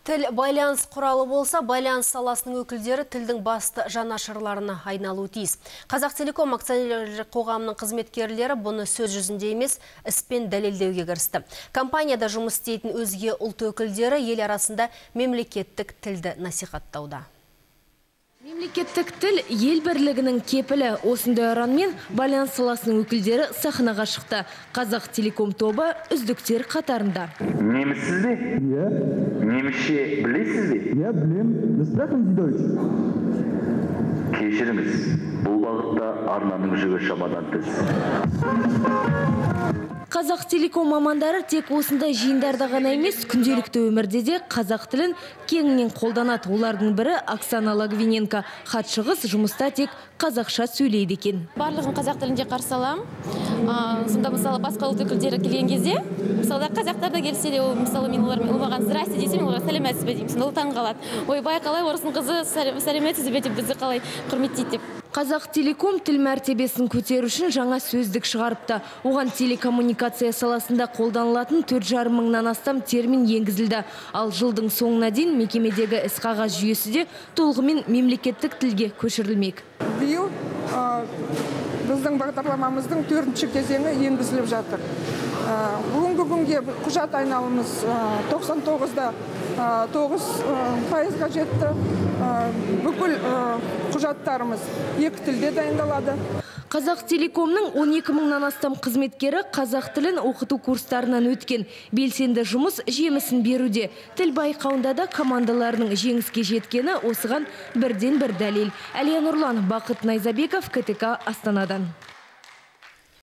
Тіл байланыс құралы болса, байланыс саласының өкілдері тілдің басты жанашырларына айналуы тиіс. Қазақтелеком акционерлік қоғамының қызметкерлері бұны сөз жүзінде емес, іспен дәлелдеуге кірісті. Компанияда жұмыс істейтін өзге ұлт өкілдері ел арасында мемлекеттік тілді насихаттауда. Мемлекеттік тіл ел бірлігінің кепілі. Осындай ұранмен байланыс саласының өкілдері сахнаға шықты. Қазақтелеком тобы үздіктер қатарында. Неміссіз бе? Иә. Немісше білесіз бе? Иә, білем. Кешіріңіз, бұл бағытта арнаның жүгі шамадан тыс. Қазақтелеком мамандары тек осындай жиындарда ғана емес, күнделікті өмірде де қазақ тілін кеңінен қолданады. Олардың бірі Оксана Логвиненко. Хатшығыз жұмыста тек қазақша сөйлейді екен. Барлығын қазақ тілінде қарсы аламын. Сонда мысалы басқа ұлт өкілдері келген кезде, мысалы қазақтар да келсе де, мысалы мен олармен маған здрасте десе, мен оларға сәлеметсіз бе деймін. Сонда ол таң қалады. Ойбай, қалай орыстың қызы сәлеметсіз бе деп бізді қалай құрметтейді деп. Қазақтелеком тіл мәртебесін көтеру үшін жаңа сөздік шығарыпты. Оған телекоммуникация саласында қолданылатын 4,5 мыңнан астам термин енгізілді. Ал жылдың соңына дейін мекемедегі іс-қағаз жүйесі де толығымен мемлекеттік тілге көшірілмек. Биыл біздің бағдарламамыздың 4-ші кезеңі енгізіліп жатыр. Бүгінгі күнге құжат айналымыз 99-да 9% жетті. Бүкіл құжаттарымыз екі тілде дайындалады. Қазақтелекомның 12 мыңнан астам қызметкері қазақ тілін оқыту курстарынан өткен. Белсенді жұмыс жемісін беруде. Тіл байқауында да командаларының жеңіске жеткені осыған бірден бір дәлел. Әлия Нұрлан, Бақыт Найзабеков, КТК Астанадан.